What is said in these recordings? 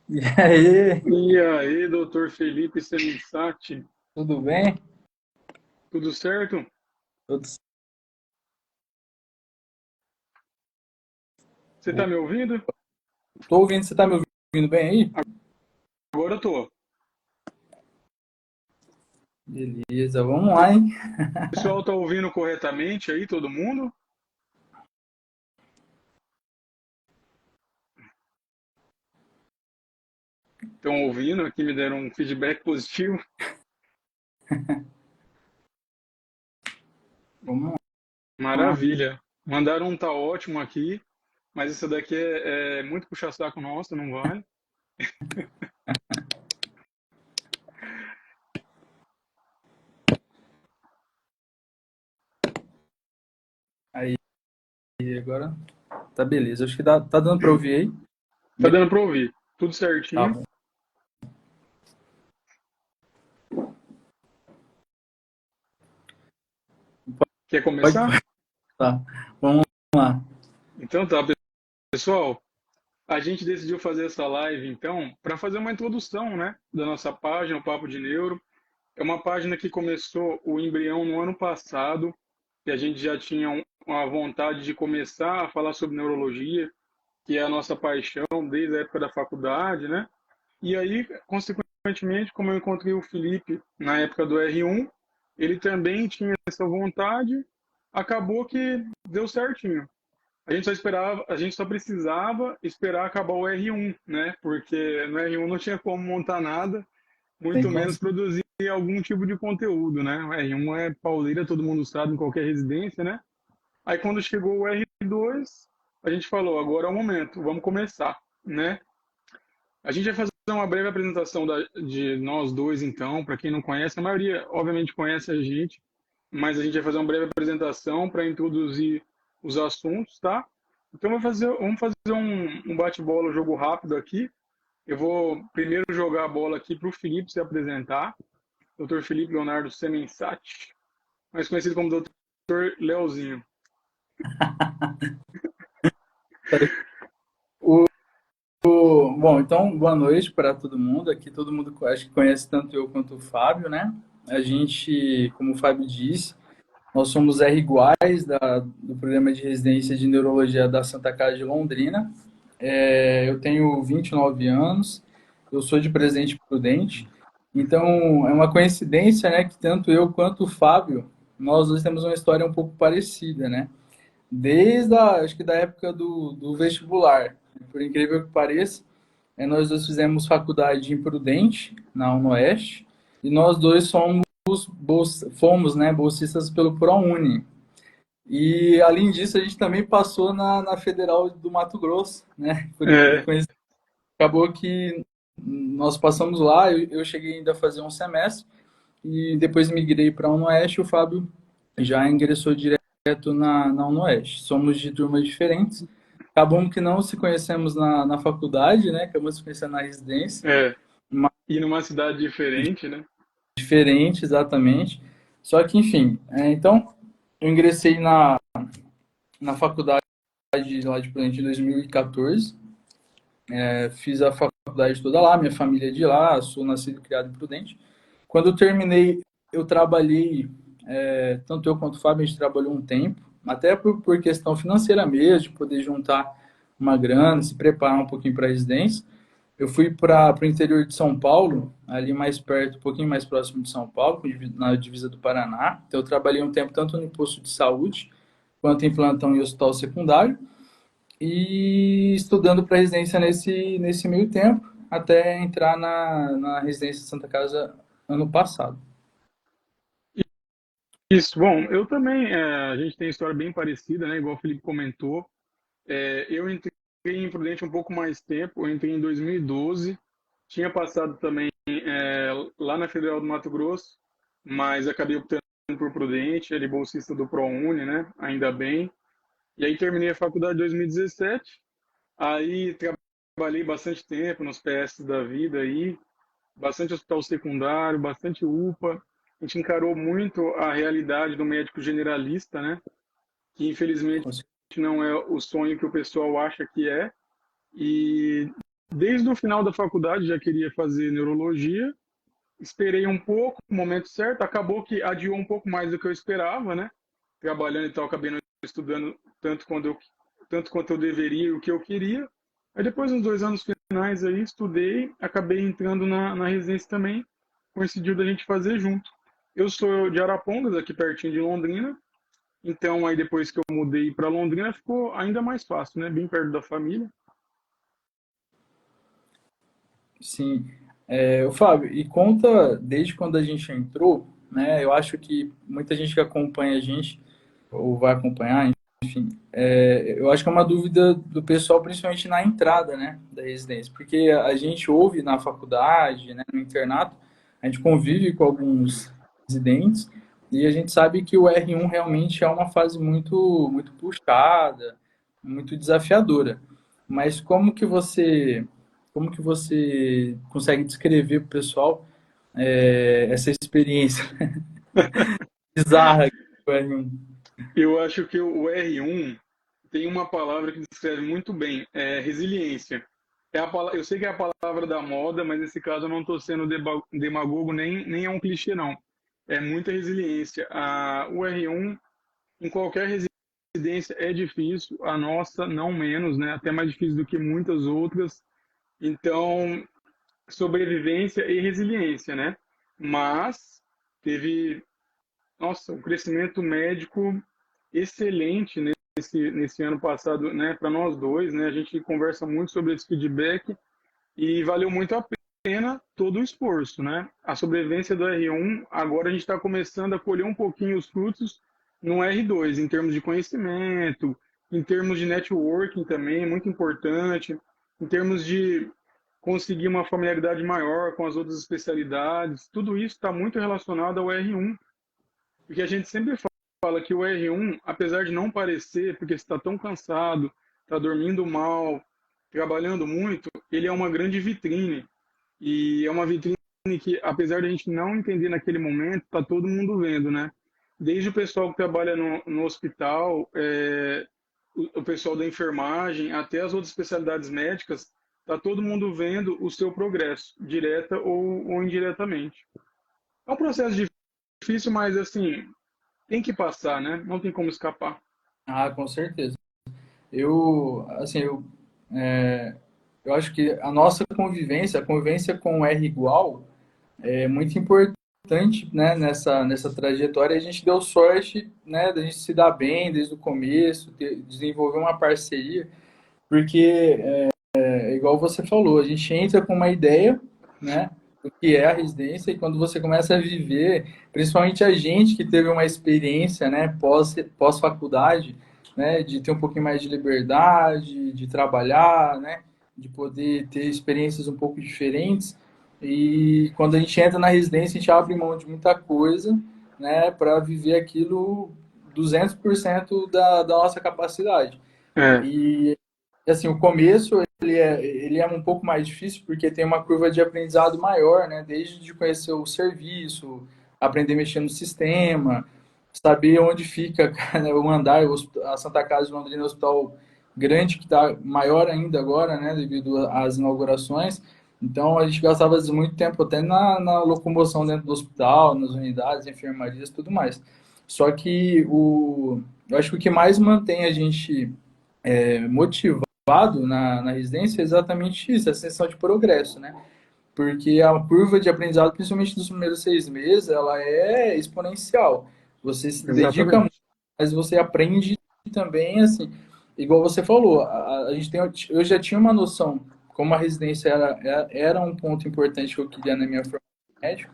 E aí, E aí, doutor Felipe Senissati, tudo bem? tudo certo? Tudo Você tá me ouvindo? Tô ouvindo, você tá me ouvindo bem aí? Agora eu tô. O Beleza, vamos lá, hein? pessoal tá ouvindo corretamente aí, todo mundo? Estão ouvindo? Aqui me deram um feedback positivo. Vamos lá. Maravilha. Mandaram um tá ótimo aqui, mas isso daqui é muito puxa-saco nosso, não vale. Aí, agora tá beleza. Acho que tá dando pra ouvir aí. Tá dando pra ouvir? Tudo Tá certinho? bom. Quer Pode, começar? pode. Tá. Vamos lá. Então tá, pessoal. A gente decidiu fazer essa live, então, para fazer uma introdução, né, da nossa página, o Papo de Neuro. É uma página que começou o embrião no ano passado, e a gente já tinha uma vontade de começar a falar sobre neurologia, que é a nossa paixão desde a época da faculdade, né? E aí, consequentemente, como eu encontrei o Felipe na época do R1, ele também tinha essa vontade, acabou que deu certinho. A gente só precisava esperar acabar o R1, né? Porque no R1 não tinha como montar nada, Tem muito como. menos produzir algum tipo de conteúdo, né? O R1 é pauleira, todo mundo sabe, em qualquer residência, né? Aí quando chegou o R2, a gente falou, agora é o momento, vamos começar, né? A gente vai fazer uma breve apresentação de nós dois, então, para quem não conhece, a maioria obviamente conhece a gente, mas a gente vai fazer uma breve apresentação para introduzir os assuntos, tá? Então vamos fazer um bate-bola, um jogo rápido aqui. Eu vou primeiro jogar a bola aqui para o Felipe se apresentar. Dr. Felipe Leonardo Semensati, mais conhecido como Dr. Leozinho. Bom, então, boa noite para todo mundo. Aqui todo mundo acho que conhece tanto eu quanto o Fábio, né? A gente, como o Fábio disse, nós somos R iguais do programa de residência de neurologia da Santa Casa de Londrina. Eu tenho 29 anos, eu sou de Presidente Prudente, então é uma coincidência, né, que tanto eu quanto o Fábio, nós dois temos uma história um pouco parecida, né? Acho que da época do vestibular, por incrível que pareça, nós dois fizemos faculdade em Prudente, na UnoOeste, e nós dois fomos, né, bolsistas pelo ProUni. E além disso, a gente também passou na Federal do Mato Grosso, né? É, Acabou que nós passamos lá, eu cheguei ainda a fazer um semestre e depois migrei para a UnoOeste, o Fábio já ingressou direto na UnoOeste. Somos de turmas diferentes, acabamos que não se conhecemos na faculdade, né? Acabamos se conhecendo na residência, é. mas E numa cidade diferente, né? diferente, exatamente. Só que, enfim, então eu ingressei na faculdade lá de Prudente em 2014. Fiz a faculdade toda lá, minha família é de lá, sou nascido e criado em Prudente. Quando eu terminei, eu trabalhei, tanto eu quanto o Fábio, a gente trabalhou um tempo, até por questão financeira mesmo, de poder juntar uma grana, se preparar um pouquinho para a residência. Eu fui para o interior de São Paulo, ali mais perto, um pouquinho mais próximo de São Paulo, na divisa do Paraná. Então, eu trabalhei um tempo tanto no posto de saúde, quanto em plantão e hospital secundário e estudando para residência nesse meio tempo, até entrar na residência de Santa Casa ano passado. Isso, bom, eu também, a gente tem história bem parecida, né? Igual o Felipe comentou. Eu entrei em Prudente um pouco mais tempo, eu entrei em 2012. Tinha passado também lá na Federal do Mato Grosso, mas acabei optando por Prudente, ele bolsista do ProUni, né? Ainda bem. E aí terminei a faculdade em 2017. Aí trabalhei bastante tempo nos PS da vida aí, bastante hospital secundário, bastante UPA. A gente encarou muito a realidade do médico generalista, né? Que infelizmente não é o sonho que o pessoal acha que é. E desde o final da faculdade já queria fazer neurologia, esperei um pouco, o momento certo, acabou que adiou um pouco mais do que eu esperava, né? Trabalhando e tal, acabei não estudando tanto quanto eu deveria e o que eu queria. Aí depois, uns 2 anos finais aí, estudei, acabei entrando na residência também, coincidiu da gente fazer junto. Eu sou de Arapongas, aqui pertinho de Londrina, então aí depois que eu mudei para Londrina ficou ainda mais fácil, né? Bem perto da família. Sim. O Fábio, e conta desde quando a gente entrou, né? Eu acho que muita gente que acompanha a gente, ou vai acompanhar, enfim, eu acho que é uma dúvida do pessoal, principalmente na entrada, né, da residência, porque a gente ouve na faculdade, né, no internato, a gente convive com alguns residentes e a gente sabe que o R1 realmente é uma fase muito puxada, muito desafiadora. Mas como que você consegue descrever para o pessoal essa experiência bizarra do R1? Eu acho que o R1 tem uma palavra que descreve muito bem, é resiliência. Eu sei que é a palavra da moda, mas nesse caso eu não estou sendo demagogo, nem é um clichê, não. É muita resiliência. O R1, em qualquer residência, é difícil, a nossa não menos, né? Até mais difícil do que muitas outras. Então, sobrevivência e resiliência, né? Mas teve, nossa, um crescimento médico excelente nesse ano passado, né, para nós dois, né? A gente conversa muito sobre esse feedback e valeu muito a pena todo o esforço, né? A sobrevivência do R1, agora a gente está começando a colher um pouquinho os frutos no R2, em termos de conhecimento, em termos de networking também, muito importante, em termos de conseguir uma familiaridade maior com as outras especialidades, tudo isso está muito relacionado ao R1, porque a gente sempre fala que o R1, apesar de não parecer, porque está tão cansado, está dormindo mal, trabalhando muito, ele é uma grande vitrine. E é uma vitrine que, apesar de a gente não entender naquele momento, está todo mundo vendo, né? Desde o pessoal que trabalha no hospital, o pessoal da enfermagem, até as outras especialidades médicas, está todo mundo vendo o seu progresso, direta ou indiretamente. É um processo difícil, mas assim, tem que passar, né? Não tem como escapar. Ah, com certeza. Assim, eu acho que a nossa convivência, a convivência com o R igual, é muito importante, né, nessa trajetória. A gente deu sorte, né, da gente se dar bem desde o começo, desenvolver uma parceria, porque igual você falou, a gente entra com uma ideia, né, do que é a residência e quando você começa a viver, principalmente a gente que teve uma experiência, né, pós faculdade, né, de ter um pouquinho mais de liberdade, de trabalhar, né, de poder ter experiências um pouco diferentes. E quando a gente entra na residência, a gente abre mão de muita coisa, né, para viver aquilo 200% da nossa capacidade. É, E assim, o começo ele é um pouco mais difícil porque tem uma curva de aprendizado maior, né? Desde de conhecer o serviço, aprender a mexer no sistema, saber onde fica né, o andar, a Santa Casa de Londrina é um hospital grande que está maior ainda agora, né? Devido às inaugurações. Então a gente gastava às vezes, muito tempo até na locomoção dentro do hospital, nas unidades, enfermarias, tudo mais. Só que eu acho que o que mais mantém a gente motivado na residência é exatamente isso, a sensação de progresso, né? Porque a curva de aprendizado, principalmente nos primeiros 6 meses, ela é exponencial. Você se dedica muito, exatamente. mas você aprende também, assim, igual você falou, a gente eu já tinha uma noção, como a residência era um ponto importante que eu queria na minha formação médica,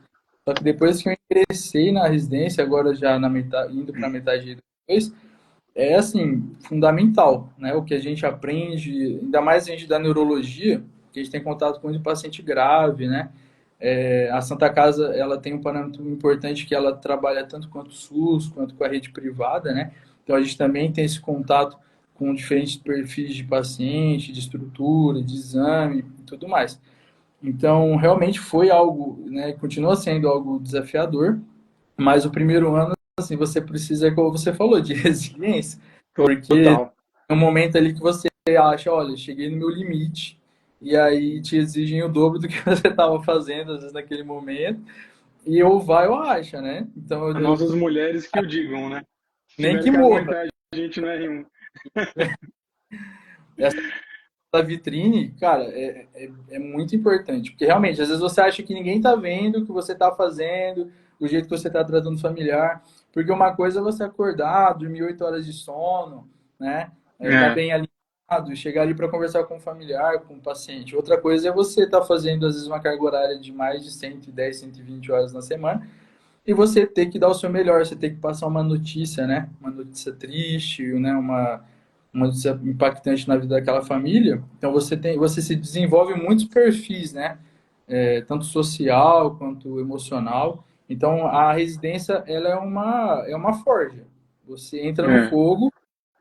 só que depois que eu ingressei na residência, agora já na metade, indo para a metade depois, é assim, fundamental, né? O que a gente aprende, ainda mais a gente da neurologia, que a gente tem contato com muito paciente grave, né? A Santa Casa, ela tem um parâmetro importante que ela trabalha tanto quanto o SUS, quanto com a rede privada, né? Então a gente também tem esse contato com diferentes perfis de paciente, de estrutura, de exame e tudo mais. Então, realmente foi algo, né, continua sendo algo desafiador, mas o primeiro ano, assim, você precisa, como você falou, de resiliência, porque Total. é um momento ali que você acha, olha, cheguei no meu limite e aí te exigem o dobro do que você estava fazendo, às vezes, naquele momento, e ou vai ou acha, né? Então, As nossas mulheres que o digam, né? nem Tiveram que que morra. aguentar a gente no R1. Essa vitrine, cara, é muito importante, porque realmente, às vezes você acha que ninguém tá vendo o que você tá fazendo, o jeito que você tá tratando o familiar, porque uma coisa é você acordar, dormir 8 horas de sono, né? Tá É, bem alinhado, chegar ali para conversar com o familiar, com o paciente. Outra coisa é você estar fazendo, às vezes, uma carga horária de mais de 110, 120 horas na semana, e você ter que dar o seu melhor, você ter que passar uma notícia, né? Uma notícia triste, né? Uma notícia impactante na vida daquela família. Então você se desenvolve muitos perfis, né? Tanto social quanto emocional. Então a residência ela é uma forja. Você entra no é, fogo,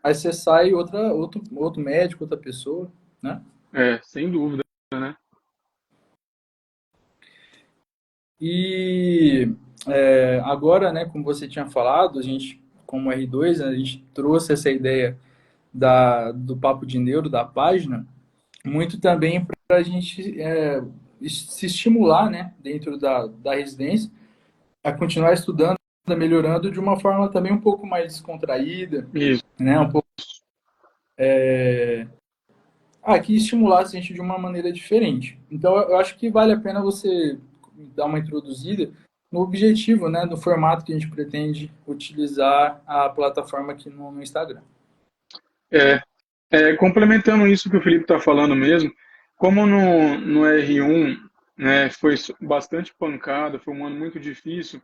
aí você sai outro médico, outra pessoa, né? sem dúvida, né? E agora, né, como você tinha falado, a gente, como R2, né, a gente trouxe essa ideia do Papo de Neuro, da página, muito também para a gente se estimular, né, dentro da residência, a continuar estudando, melhorando de uma forma também um pouco mais descontraída, Isso. né, um pouco que estimulasse a gente de uma maneira diferente. Então, eu acho que vale a pena você dar uma introduzida no objetivo, né, no formato que a gente pretende utilizar a plataforma aqui no Instagram. É, complementando isso que o Felipe está falando mesmo, como no R1, né, foi bastante pancada, foi um ano muito difícil,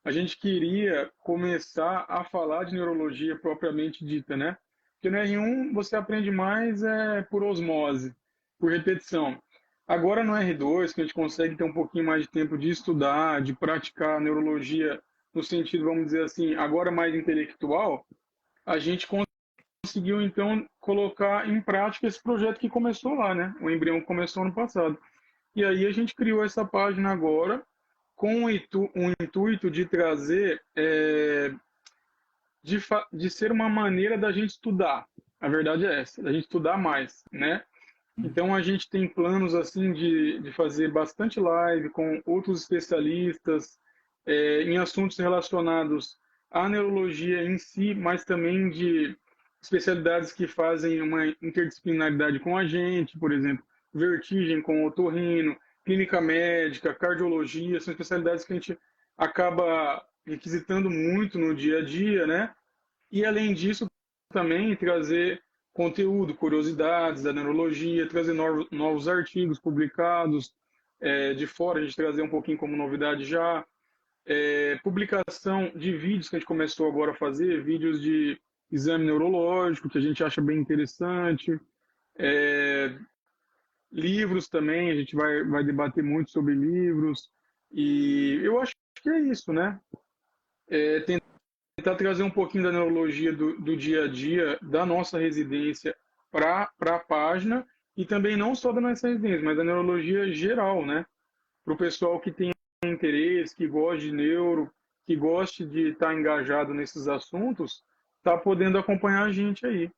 a gente queria começar a falar de neurologia propriamente dita, né? Porque no R1 você aprende mais por osmose, por repetição. Agora no R2, que a gente consegue ter um pouquinho mais de tempo de estudar, de praticar neurologia no sentido, vamos dizer assim, agora mais intelectual, a gente conseguiu então colocar em prática esse projeto que começou lá, né? O embrião começou ano passado. E aí a gente criou essa página agora com o intuito de trazer, de ser uma maneira da gente estudar. A verdade é essa, da gente estudar mais, né? Então a gente tem planos assim de fazer bastante live com outros especialistas em assuntos relacionados à neurologia em si, mas também de especialidades que fazem uma interdisciplinaridade com a gente, por exemplo, vertigem com otorrino, clínica médica, cardiologia, são especialidades que a gente acaba requisitando muito no dia a dia, né? E além disso, também trazer conteúdo, curiosidades da neurologia, trazer novos artigos publicados de fora, a gente trazer um pouquinho como novidade já, publicação de vídeos que a gente começou agora a fazer, vídeos de exame neurológico, que a gente acha bem interessante, é, livros também, a gente vai debater muito sobre livros, e eu acho que é isso, né? Tentar trazer um pouquinho da neurologia do dia a dia da nossa residência para a página e também não só da nossa residência, mas da neurologia geral, né? Para o pessoal que tem interesse, que gosta de neuro, que goste de estar engajado nesses assuntos, tá podendo acompanhar a gente aí.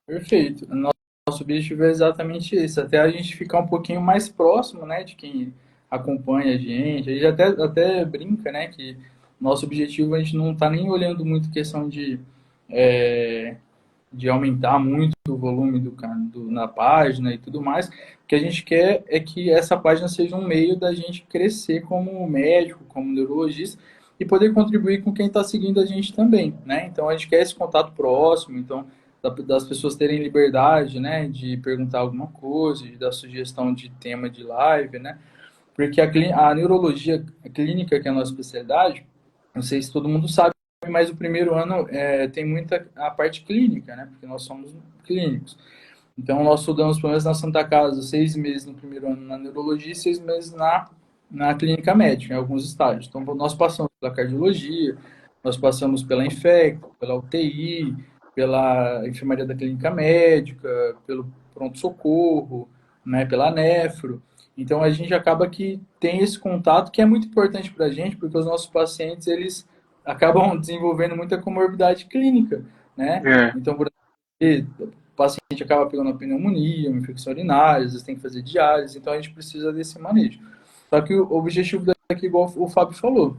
Perfeito. Nosso objetivo é exatamente esse, até a gente ficar um pouquinho mais próximo, né, de quem acompanha a gente. A gente até brinca, né, que nosso objetivo a gente não está nem olhando muito questão é, de aumentar muito o volume na página e tudo mais. O que a gente quer é que essa página seja um meio da gente crescer como médico, como neurologista e poder contribuir com quem está seguindo a gente também, né? Então a gente quer esse contato próximo, então das pessoas terem liberdade, né, de perguntar alguma coisa, de dar sugestão de tema de live, né? Porque a neurologia clínica, que é a nossa especialidade, não sei se todo mundo sabe, mas o primeiro ano tem muita a parte clínica, né? Porque nós somos clínicos. Então, nós estudamos, pelo menos na Santa Casa, 6 meses no primeiro ano na neurologia e 6 meses na clínica médica, em alguns estágios. Então, nós passamos pela cardiologia, nós passamos pela infecto, pela UTI, pela enfermaria da clínica médica, pelo pronto-socorro, né, pela nefro. Então, a gente acaba que tem esse contato que é muito importante para a gente, porque os nossos pacientes, eles acabam desenvolvendo muita comorbidade clínica, né? É, Então, por exemplo, paciente acaba pegando uma pneumonia, uma infecção urinária, às vezes tem que fazer diálise, então a gente precisa desse manejo. Só que o objetivo daqui, igual o Fábio falou,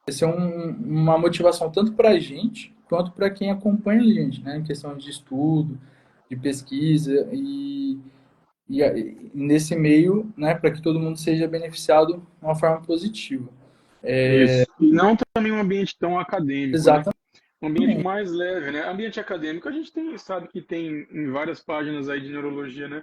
esse é uma motivação tanto para a gente quanto para quem acompanha a gente, né, em questão de estudo, de pesquisa e nesse meio, né, para que todo mundo seja beneficiado de uma forma positiva. Isso. E não também um ambiente tão acadêmico, né? Exatamente, Um ambiente mais leve, né? Ambiente acadêmico, a gente sabe que tem em várias páginas aí de neurologia, né?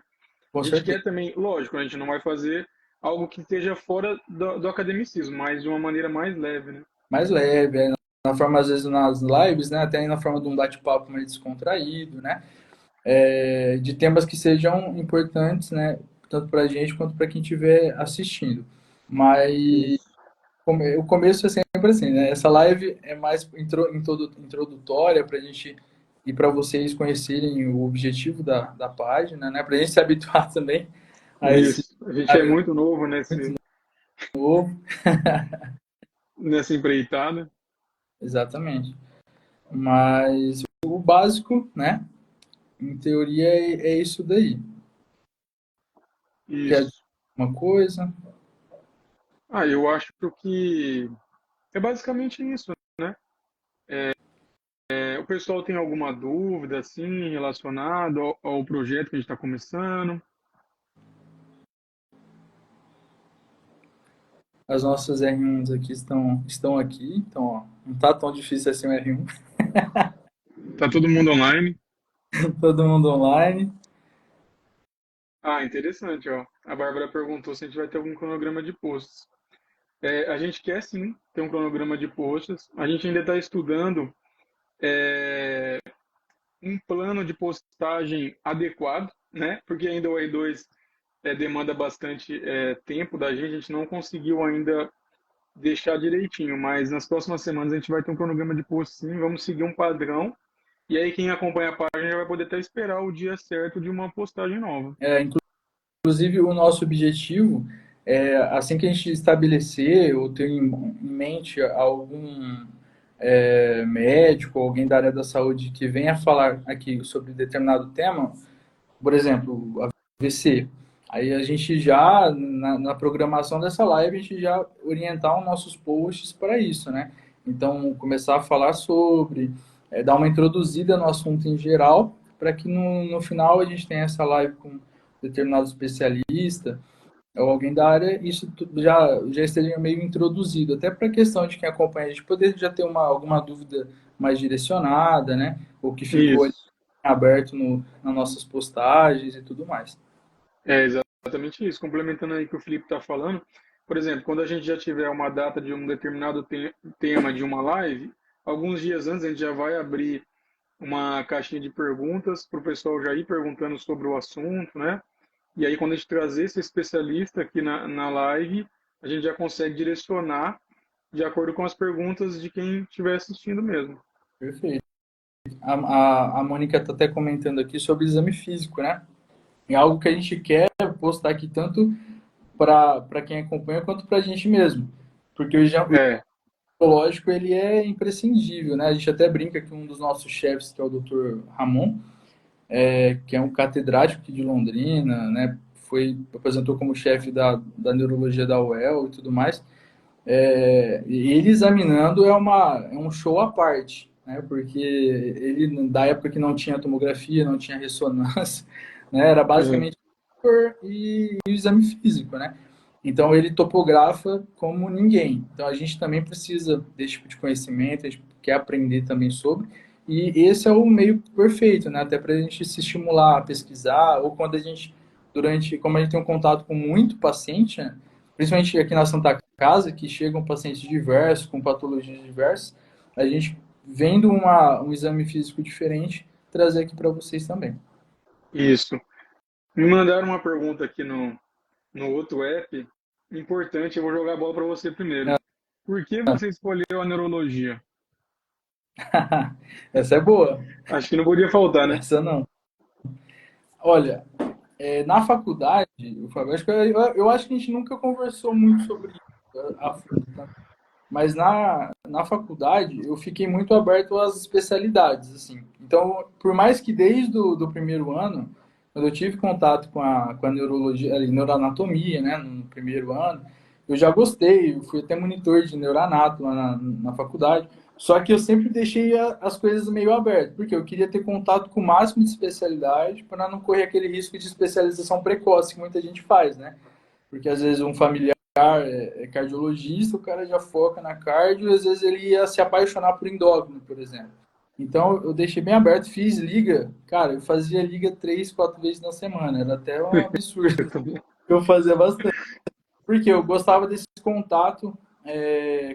com A gente certeza. quer também, lógico, a gente não vai fazer algo que esteja fora do academicismo, mas de uma maneira mais leve, né? Mais leve, na forma, às vezes, nas lives, né, até na forma de um bate-papo mais descontraído, né, de temas que sejam importantes, né, tanto para a gente quanto para quem estiver assistindo. Mas Isso. o começo é sempre assim, né, essa live é mais introdutória para a gente e para vocês conhecerem o objetivo da página, né, para a gente se habituar também a esse Isso. A gente é muito novo novo. nessa empreitada. Exatamente. Mas o básico, né, em teoria é isso daí. Quer Isso. uma coisa? Ah, eu acho que é basicamente isso, né? O pessoal tem alguma dúvida, assim, relacionado ao projeto que a gente está começando? As nossas R1s aqui estão aqui, então ó, não tá tão difícil assim o R1. Tá todo mundo online? Todo mundo online. Ah, interessante, ó. A Bárbara perguntou se a gente vai ter algum cronograma de posts. A gente quer sim ter um cronograma de posts. A gente ainda está estudando um plano de postagem adequado, né? Porque ainda o E2 demanda bastante tempo da gente. A gente não conseguiu ainda deixar direitinho, mas nas próximas semanas a gente vai ter um cronograma de posts sim. Vamos seguir um padrão. E aí quem acompanha a página já vai poder até esperar o dia certo de uma postagem nova. Inclusive, o nosso objetivo é, assim que a gente estabelecer ou ter em mente algum médico, alguém da área da saúde que venha falar aqui sobre determinado tema, por exemplo, AVC. Aí a gente já, na programação dessa live, a gente já orientar os nossos posts para isso, né? Então, começar a falar sobre, dar uma introduzida no assunto em geral, para que no final a gente tenha essa live com determinado especialista ou alguém da área, isso já esteja meio introduzido, até para a questão de quem acompanha a gente poder já ter alguma dúvida mais direcionada, né? Ou que ficou ali Isso. aberto nas nossas postagens e tudo mais. É exatamente isso. Complementando aí o que o Felipe está falando, por exemplo, quando a gente já tiver uma data de um determinado tema de uma live, alguns dias antes a gente já vai abrir uma caixinha de perguntas para o pessoal já ir perguntando sobre o assunto, né? E aí, quando a gente trazer esse especialista aqui na live, a gente já consegue direcionar de acordo com as perguntas de quem estiver assistindo mesmo. Perfeito. A Mônica está até comentando aqui sobre exame físico, né? É algo que a gente quer postar aqui tanto para quem acompanha quanto para a gente mesmo. Porque o É, psicológico ele é imprescindível, né? A gente até brinca que um dos nossos chefes, que é o Dr. Ramon, que é um catedrático aqui de Londrina, né? Apresentou como chefe da neurologia da UEL e tudo mais. E ele examinando é um show à parte, né? Porque ele, da época que não tinha tomografia, não tinha ressonância, né? Era é, basicamente o exame físico, né? Então ele topografa como ninguém. Então a gente também precisa desse tipo de conhecimento, a gente quer aprender também sobre. E esse é o meio perfeito, né? Até para a gente se estimular a pesquisar, ou quando a gente, como a gente tem um contato com muito paciente, né? Principalmente aqui na Santa Casa, que chegam pacientes diversos, com patologias diversas, a gente vendo um exame físico diferente, trazer aqui para vocês também. isso. Me mandaram uma pergunta aqui no outro app. Importante, eu vou jogar a bola para você primeiro. Por que você escolheu a neurologia? Essa é boa, Acho que não podia faltar, né? essa não. Olha, na faculdade, eu acho que a gente nunca conversou muito sobre isso a fundo, tá? Mas na faculdade eu fiquei muito aberto às especialidades, assim. Então, por mais que desde o do primeiro ano, quando eu tive contato com a neurologia, neuroanatomia, né, no primeiro ano, eu já gostei, eu fui até monitor de neuroanato lá na faculdade, só que eu sempre deixei as coisas meio abertas, porque eu queria ter contato com o máximo de especialidade para não correr aquele risco de especialização precoce que muita gente faz, né? Porque às vezes um familiar é cardiologista, o cara já foca na cardio, e às vezes ele ia se apaixonar por endócrino, por exemplo. Então eu deixei bem aberto, fiz liga, cara, eu fazia liga 3, 4 vezes na semana, era até um absurdo. Eu fazia bastante, porque eu gostava desse contato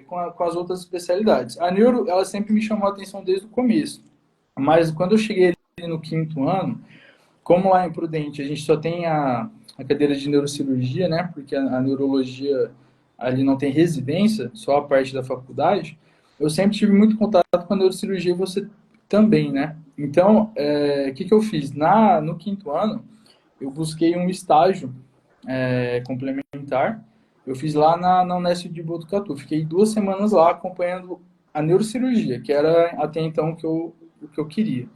com as outras especialidades. A neuro, ela sempre me chamou a atenção desde o começo, mas quando eu cheguei ali no quinto ano, como lá em Prudente a gente só tem a cadeira de neurocirurgia, né? Porque a neurologia ali não tem residência, só a parte da faculdade. Eu sempre tive muito contato com a neurocirurgia e você também, né? Então, o que eu fiz? No quinto ano, eu busquei um estágio complementar. Eu fiz lá na Unesp de Botucatu. Fiquei 2 semanas lá acompanhando a neurocirurgia, que era até então o que eu queria.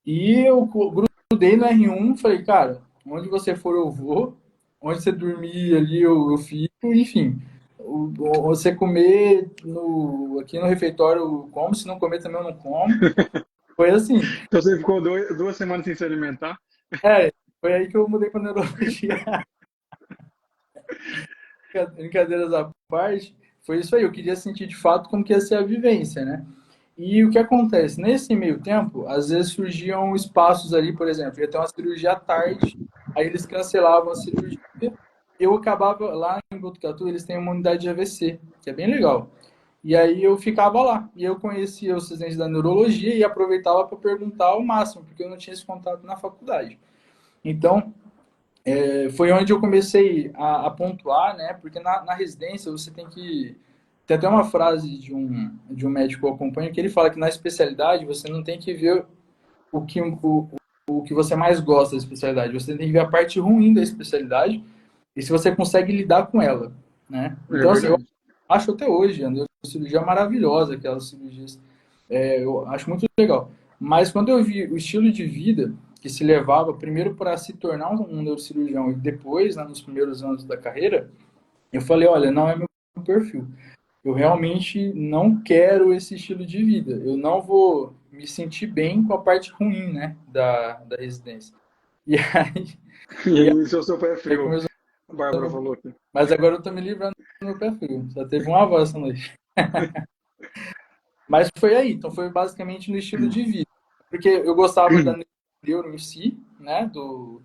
E eu grudei no R1, falei, cara, onde você for eu vou, onde você dormir ali eu fico, enfim. Você comer aqui no refeitório eu como, se não comer também eu não como. Foi assim. Então você ficou 2 semanas sem se alimentar? É, foi aí que eu mudei para neurologia. Brincadeiras à parte, foi isso aí. Eu queria sentir de fato como que ia ser a vivência, né? E o que acontece? Nesse meio tempo, às vezes surgiam espaços ali, por exemplo, ia ter uma cirurgia à tarde, aí eles cancelavam a cirurgia. Eu acabava lá em Botucatu, eles têm uma unidade de AVC, que é bem legal. E aí eu ficava lá, e eu conhecia os residentes da neurologia e aproveitava para perguntar ao máximo, porque eu não tinha esse contato na faculdade. Então, foi onde eu comecei a pontuar, né? Porque na residência você tem que. Tem até uma frase de um médico que eu acompanho que ele fala que na especialidade você não tem que ver o que você mais gosta da especialidade, você tem que ver a parte ruim da especialidade e se você consegue lidar com ela, né? É Então, assim, eu verdade. acho até hoje a neurocirurgia maravilhosa, aquelas cirurgias, eu acho muito legal. Mas quando eu vi o estilo de vida que se levava primeiro para se tornar um neurocirurgião e depois, né, nos primeiros anos da carreira, eu falei, olha, não é meu perfil. Eu realmente não quero esse estilo de vida. Eu não vou me sentir bem com a parte ruim, né, da residência. E aí, E e aí, esse é o seu pé aí frio, começou. a Bárbara falou aqui. Mas agora eu tô me livrando do meu perfil. Só teve um avanço essa noite. Mas foi aí. Então foi basicamente no estilo de vida. Porque eu gostava da neuro em si, né, dos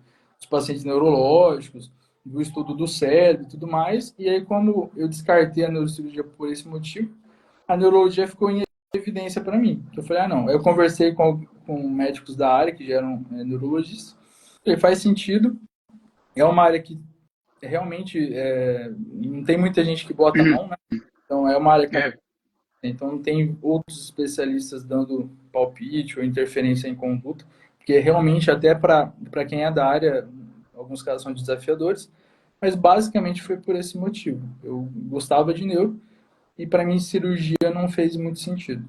pacientes neurológicos, do estudo do cérebro e tudo mais. E aí, como eu descartei a neurocirurgia por esse motivo, a neurologia ficou em evidência para mim. Eu falei, ah, não. Eu conversei com médicos da área, que já eram neurologistas. Falei, faz sentido. É uma área que realmente não tem muita gente que bota a mão, né? Então é uma área que não, É, então não tem outros especialistas dando palpite ou interferência em conduta, porque realmente até para quem é da área, alguns casos são desafiadores, mas basicamente foi por esse motivo. Eu gostava de neuro e para mim cirurgia não fez muito sentido.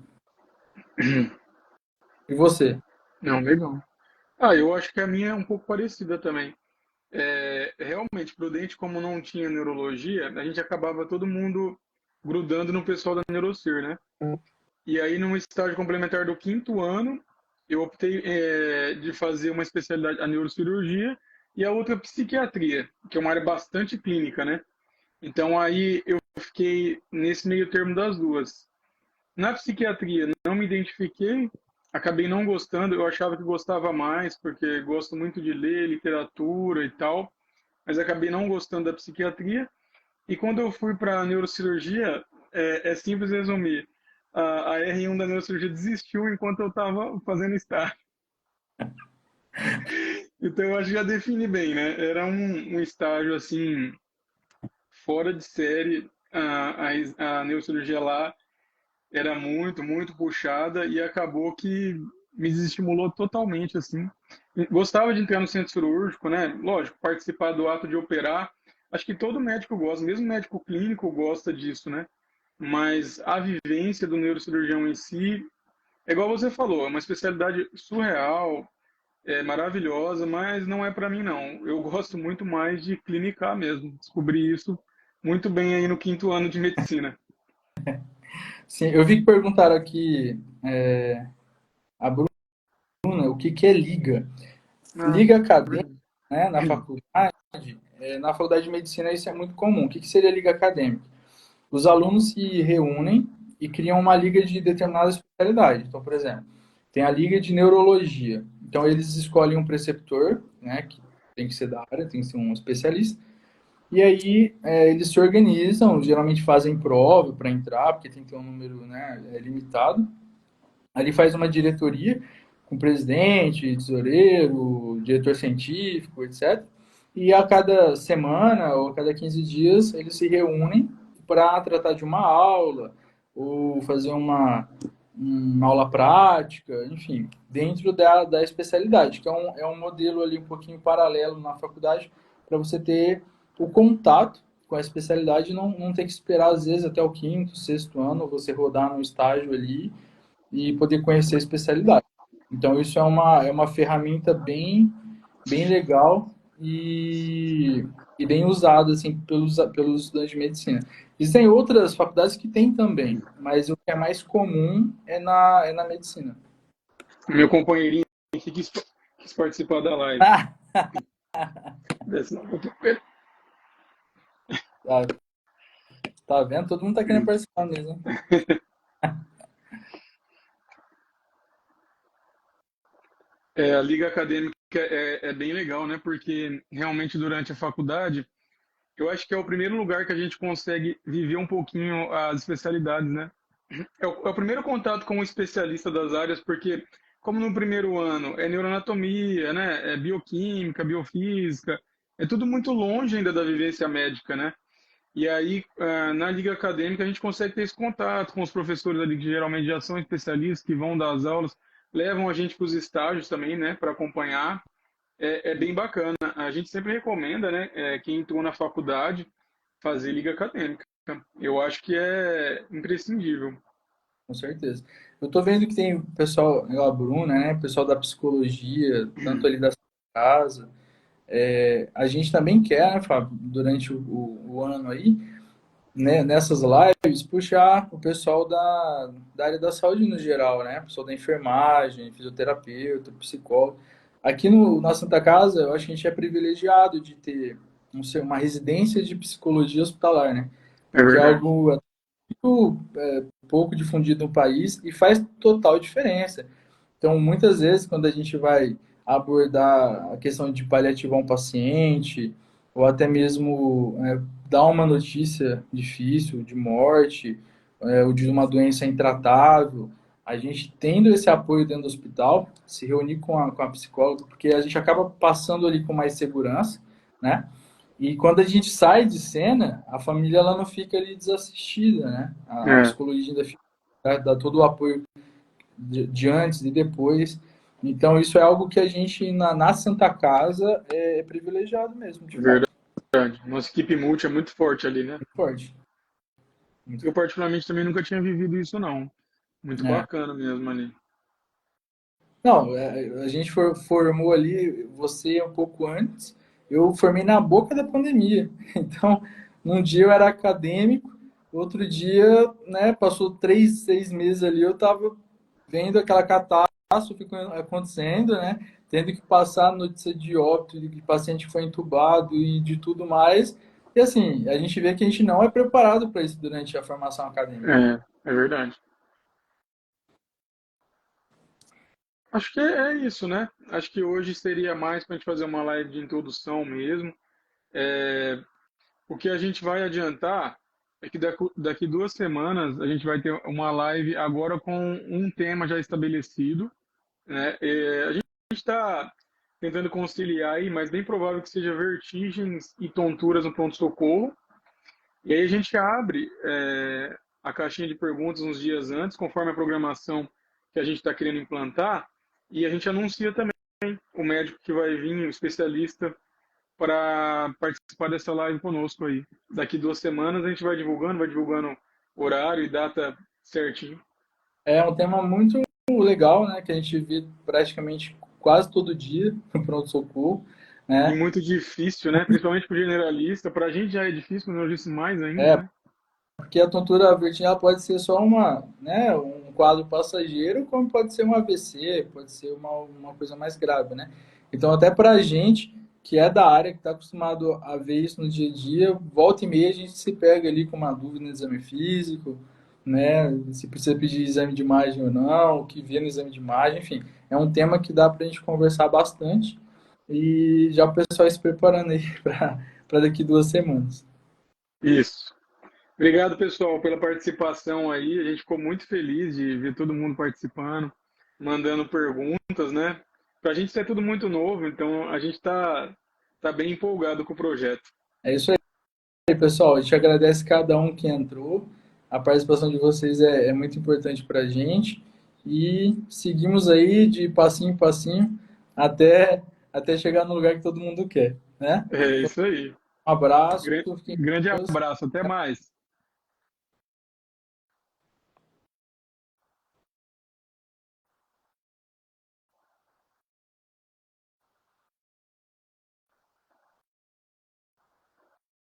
E você? não, legal. Ah, eu acho que a minha é um pouco parecida também. Realmente, Prudente, como não tinha neurologia, a gente acabava todo mundo grudando no pessoal da Neurocir, né? E aí, num estágio complementar do quinto ano, eu optei de fazer uma especialidade, a neurocirurgia, e a outra psiquiatria, que é uma área bastante clínica, né? Então, aí eu fiquei nesse meio termo das duas. Na psiquiatria, não me identifiquei, acabei não gostando, eu achava que gostava mais, porque gosto muito de ler literatura e tal, mas acabei não gostando da psiquiatria. E quando eu fui para a neurocirurgia, é simples resumir. A R1 da neurocirurgia desistiu enquanto eu estava fazendo estágio. Então eu acho que já define bem, né? Era um estágio assim, fora de série. A neurocirurgia lá era muito, muito puxada e acabou que me desestimulou totalmente, assim. Gostava de entrar no centro cirúrgico, né? Lógico, participar do ato de operar. Acho que todo médico gosta, mesmo médico clínico gosta disso, né? Mas a vivência do neurocirurgião em si É igual você falou, é uma especialidade surreal, é maravilhosa, mas não é para mim não. Eu gosto muito mais de clinicar mesmo. Descobri isso muito bem aí no quinto ano de medicina. Sim, eu vi que perguntaram aqui, a Bruna, o que que é liga? Ah, Liga acadêmica, verdade. né, na faculdade de medicina isso é muito comum. O que que seria liga acadêmica? Os alunos se reúnem e criam uma liga de determinada especialidade. Então, por exemplo, tem a liga de neurologia. Então, eles escolhem um preceptor, né, que tem que ser da área, tem que ser um especialista. E aí eles se organizam, geralmente fazem prova para entrar, porque tem que ter um número, né, limitado. Ali faz uma diretoria com presidente, tesoureiro, diretor científico, etc. E a cada semana ou a cada 15 dias eles se reúnem para tratar de uma aula ou fazer uma aula prática, enfim, dentro da especialidade, que é um modelo ali um pouquinho paralelo na faculdade para você ter o contato com a especialidade e não ter que esperar, às vezes, até o quinto, sexto ano, você rodar no estágio ali e poder conhecer a especialidade. Então, isso é uma ferramenta bem legal e bem usada assim, pelos estudantes de medicina. Existem outras faculdades que têm também, mas o que é mais comum é na medicina. Meu companheirinho que quis participar da live. Ah, Desce não, tá vendo? Todo mundo tá querendo participar mesmo. a liga acadêmica é bem legal, né? Porque realmente durante a faculdade, eu acho que é o primeiro lugar que a gente consegue viver um pouquinho as especialidades, né? É o primeiro contato com um especialista das áreas, porque como no primeiro ano é neuroanatomia, né? É bioquímica, biofísica, é tudo muito longe ainda da vivência médica, né? E aí, na liga acadêmica, a gente consegue ter esse contato com os professores ali, que geralmente já são especialistas, que vão dar as aulas, levam a gente para os estágios também, né, para acompanhar. É bem bacana. A gente sempre recomenda, né, quem entrou na faculdade, fazer liga acadêmica. Eu acho que é imprescindível. Com certeza. Eu tô vendo que tem o pessoal, a Bruna, né? O pessoal da psicologia, tanto ali da sua casa. A gente também quer, né, Fábio, durante o ano aí, né, nessas lives, puxar o pessoal da área da saúde no geral, né? O pessoal da enfermagem, fisioterapeuta, psicólogo. Aqui na Santa Casa, eu acho que a gente é privilegiado de ter uma residência de psicologia hospitalar, né? É Porque é verdade. algo pouco difundido no país e faz total diferença. Então, muitas vezes, quando a gente vai abordar a questão de paliativar um paciente, ou até mesmo dar uma notícia difícil de morte, ou de uma doença intratável, a gente tendo esse apoio dentro do hospital, se reunir com a psicóloga, porque a gente acaba passando ali com mais segurança, né? E quando a gente sai de cena, a família ela não fica ali desassistida, né? A É, psicologia ainda fica, dá todo o apoio de antes e depois. Então, isso é algo que a gente, na Santa Casa, é privilegiado mesmo, de verdade. fato. Nossa equipe multi é muito forte ali, né? Muito forte. Muito, Eu, particularmente, também nunca tinha vivido isso, não. Muito é. bacana mesmo ali. Não, a gente formou ali, você um pouco antes, eu formei na boca da pandemia. Então, num dia eu era acadêmico, outro dia, né, passou 3, 6 meses ali, eu estava vendo aquela catástrofe acontecendo, né, tendo que passar a notícia de óbito, de que o paciente foi entubado e de tudo mais. E assim, a gente vê que a gente não é preparado para isso durante a formação acadêmica. É verdade. Acho que é isso, né? Acho que hoje seria mais para a gente fazer uma live de introdução mesmo. É, o que a gente vai adiantar é que daqui 2 semanas a gente vai ter uma live agora com um tema já estabelecido, né? A gente está tentando conciliar aí, mas bem provável que seja vertigens e tonturas no pronto-socorro. E aí a gente abre a caixinha de perguntas uns dias antes, conforme a programação que a gente está querendo implantar, e a gente anuncia também o médico que vai vir, o especialista, para participar dessa live conosco aí. Daqui 2 semanas a gente vai divulgando horário e data certinho. É um tema muito legal, né, que a gente vê praticamente quase todo dia no pronto-socorro, E né? muito difícil, né? Principalmente para o generalista. Para a gente já é difícil, para o neurologista mais ainda, É, né? porque a tontura vertical pode ser só né, um quadro passageiro, como pode ser um AVC, pode ser uma coisa mais grave, né? Então, até para a gente que é da área, que está acostumado a ver isso no dia a dia, volta e meia a gente se pega ali com uma dúvida no exame físico, né? Se precisa pedir exame de imagem ou não, o que vê no exame de imagem, enfim. É um tema que dá para a gente conversar bastante e já o pessoal se preparando aí para daqui 2 semanas. Isso. Obrigado, pessoal, pela participação aí. A gente ficou muito feliz de ver todo mundo participando, mandando perguntas, né? Para a gente isso é tudo muito novo, então a gente tá bem empolgado com o projeto. É isso aí, pessoal. A gente agradece cada um que entrou. A participação de vocês é muito importante para a gente. E seguimos aí de passinho em passinho até chegar no lugar que todo mundo quer, né? É isso aí. Um abraço, fiquem Grande com Deus. abraço, até mais.